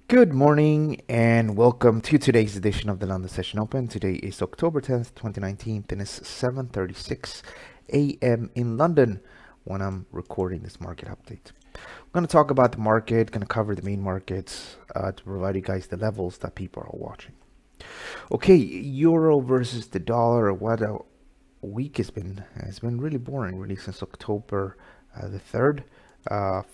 Good morning and welcome to today's edition of the London Session Open. Today is October 10th, 2019 and it's 7:36 a.m. in London when I'm recording this market update. I'm going to talk about the market, going to cover the main markets to provide you guys the levels that people are watching. Okay, euro versus the dollar. What a week has been. It's been really boring really since October the 3rd.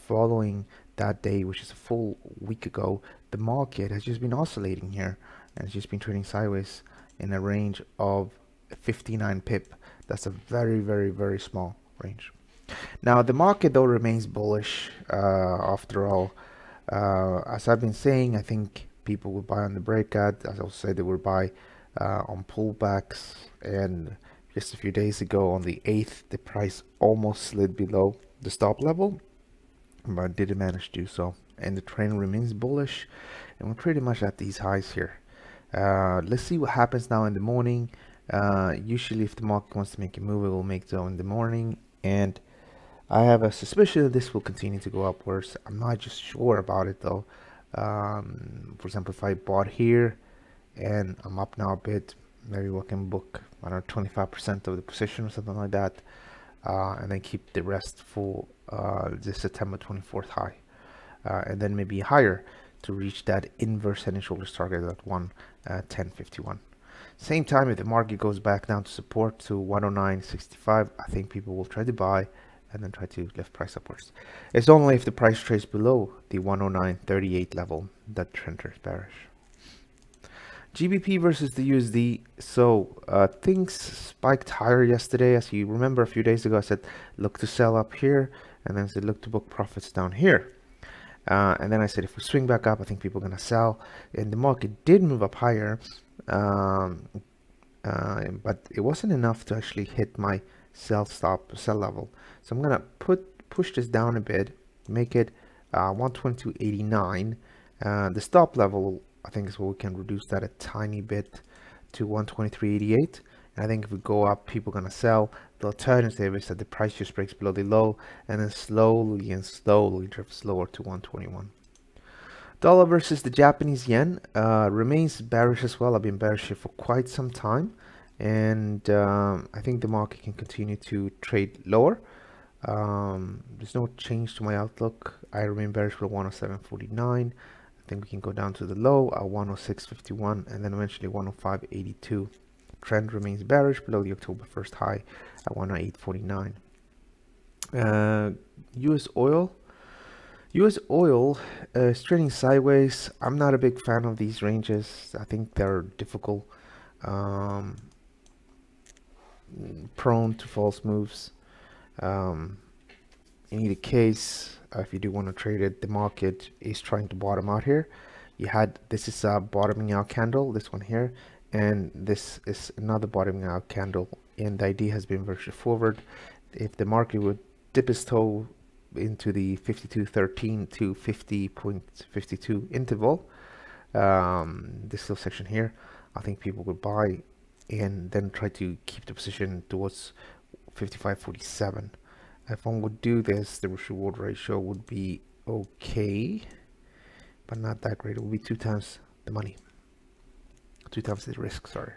Following that day, which is a full week ago, the market has just been oscillating here and it's just been trading sideways in a range of 59 pip. That's a very small range. Now the market though remains bullish after all. As I've been saying, I think people will buy on the breakout. As I said, they will buy on pullbacks, and just a few days ago on the 8th the price almost slid below the stop level, but didn't manage to do so, and the trend remains bullish and we're pretty much at these highs here. Let's see what happens now in the morning. Usually if the market wants to make a move, it will make so in the morning, and I have a suspicion that this will continue to go upwards. I'm not just sure about it though. For example, if I bought here and I'm up now a bit, maybe we can book, I don't know, 25% of the position or something like that, and then keep the rest for the September 24th high, and then maybe higher to reach that inverse head and shoulders target at 110.51. Same time, if the market goes back down to support to 109.65, I think people will try to buy and then try to lift price upwards. It's only if the price trades below the 109.38 level that trend turns bearish. GBP versus the USD. So things spiked higher yesterday. As you remember, a few days ago I said look to sell up here, and then I said look to book profits down here, and then I said if we swing back up, I think people are gonna sell, and the market did move up higher, but it wasn't enough to actually hit my sell level. So I'm gonna push this down a bit, make it 122.89. The stop level, I think, is where we can reduce that a tiny bit to 123.88. And I think if we go up, people are gonna sell. The alternative is that the price just breaks below the low and then slowly drifts lower to 121. Dollar versus the Japanese yen remains bearish as well. I've been bearish here for quite some time, and I think the market can continue to trade lower. There's no change to my outlook. I remain bearish for 107.49. I think we can go down to the low at 106.51 and then eventually 105.82. Trend remains bearish below the October 1st high at 108.49. US oil. US oil is trading sideways. I'm not a big fan of these ranges. I think they're difficult, prone to false moves. In either case, if you do want to trade it, the market is trying to bottom out here. This is a bottoming out candle, this one here, and this is another bottoming out candle, and the idea has been very straightforward. If the market would dip its toe into the 52.13 to 50.52 interval, this little section here, I think people would buy and then try to keep the position towards 55.47. If one would do this, the risk reward ratio would be okay, but not that great. It would be 2 times the money, 2 times the risk, sorry.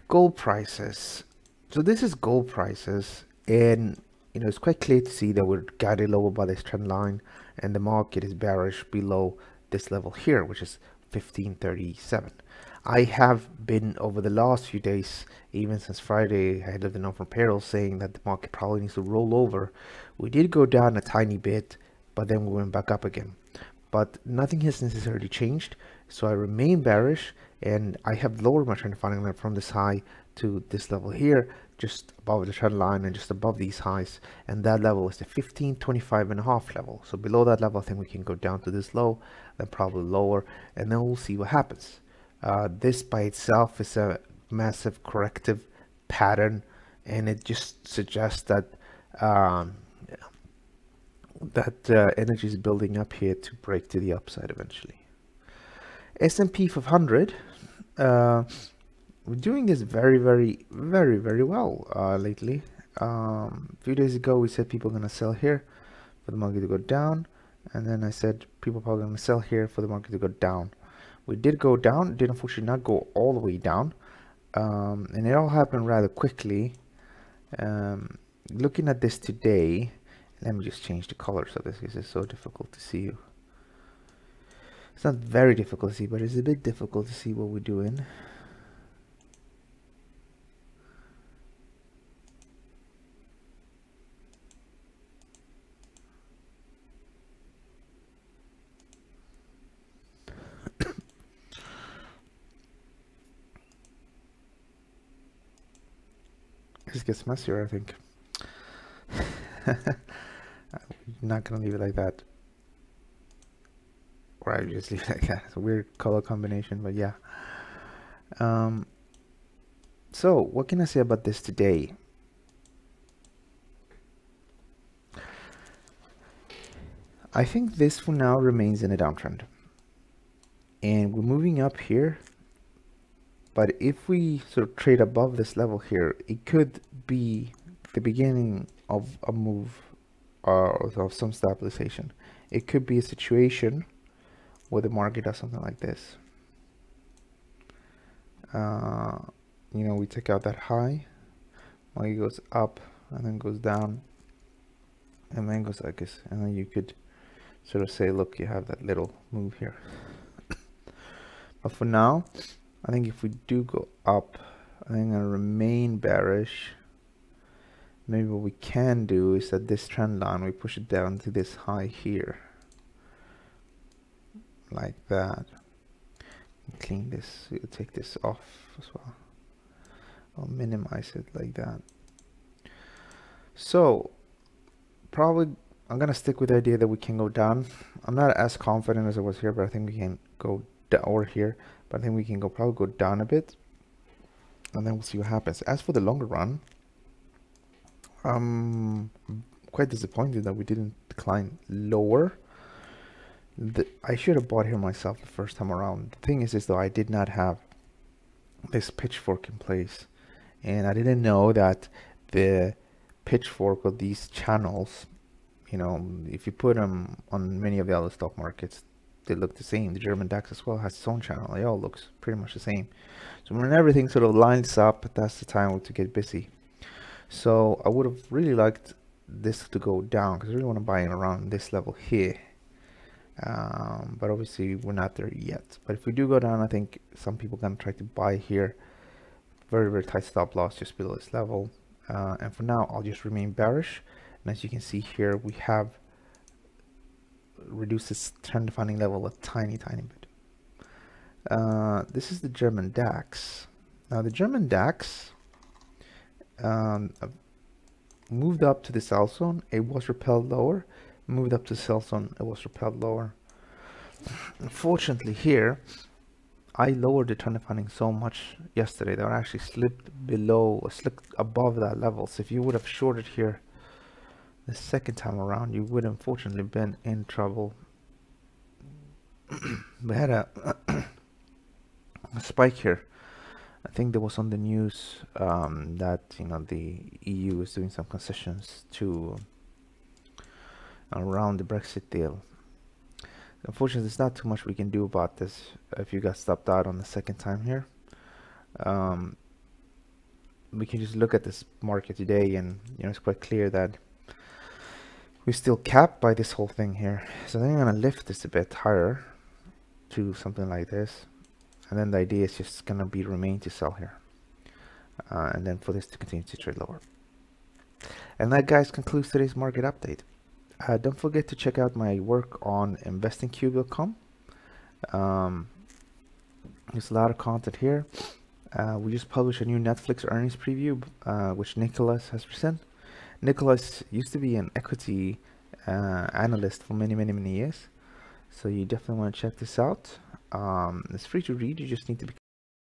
Gold prices. So this is gold prices, and it's quite clear to see that we're guided lower by this trend line, and the market is bearish below this level here, which is 1537. I have been over the last few days, even since Friday ahead of the non-farm payroll, saying that the market probably needs to roll over. We did go down a tiny bit, but then we went back up again. But nothing has necessarily changed, so I remain bearish, and I have lowered my trend following line from this high to this level here, just above the trend line and just above these highs, and that level is the 1525.5 level. So below that level, I think we can go down to this low, then probably lower, and then we'll see what happens. This by itself is a massive corrective pattern, and it just suggests that energy is building up here to break to the upside eventually. S&P 500, we're doing this very well lately. A few days ago we said people are gonna sell here for the market to go down, and then I said people probably going to sell here for the market to go down. We did go down, did unfortunately not go all the way down, and it all happened rather quickly. Looking at this today, let me just change the colors of this because it's so difficult to see. It's not very difficult to see, but it's a bit difficult to see what we're doing. This gets messier, I think. I'm not gonna leave it like that. Or I just leave it like that. It's a weird color combination, but yeah. So what can I say about this today? I think this for now remains in a downtrend, and we're moving up here. But if we sort of trade above this level here, it could be the beginning of a move or of some stabilization. It could be a situation where the market does something like this. You know, we take out that high, market goes up and then goes down and then goes like this, and then you could sort of say, look, you have that little move here. But for now, I think if we do go up, I think I'm gonna remain bearish. Maybe what we can do is that this trend line, we push it down to this high here, like that. Clean this, we'll take this off as well. I'll minimize it like that. So probably I'm gonna stick with the idea that we can go down. I'm not as confident as I was here, but I think we can go down, or here, but I think we can probably go down a bit, and then we'll see what happens. As for the longer run, I'm quite disappointed that we didn't decline lower. I should have bought here myself the first time around. The thing is though, I did not have this pitchfork in place, and I didn't know that the pitchfork of these channels, you know, if you put them on many of the other stock markets, they look the same. The German DAX as well has its own channel. It all looks pretty much the same. So when everything sort of lines up, that's the time to get busy. So I would have really liked this to go down because I really want to buy in around this level here. But obviously we're not there yet. But if we do go down, I think some people are going to try to buy here. Very, very tight stop loss just below this level. And for now, I'll just remain bearish. And as you can see here, we have reduced this trend defining level a tiny bit. This is the German DAX. Now the German DAX moved up to the sell zone, it was repelled lower, moved up to the sell zone, it was repelled lower. Unfortunately here, I lowered the trend defining so much yesterday that I actually slipped below, or slipped above that level. So if you would have shorted here the second time around, you would unfortunately been in trouble. We had a spike here. I think there was on the news that, you know, the EU is doing some concessions to around the Brexit deal. Unfortunately, there's not too much we can do about this if you got stopped out on the second time here. We can just look at this market today, and you know, it's quite clear that we're still capped by this whole thing here. So then I'm gonna lift this a bit higher to something like this, and then the idea is just gonna be remain to sell here, and then for this to continue to trade lower. And that, guys, concludes today's market update. Don't forget to check out my work on investingcube.com. There's a lot of content here. We just published a new Netflix earnings preview, which Nicholas has presented. Nicholas used to be an equity analyst for many years, so you definitely want to check this out. It's free to read. You just need to become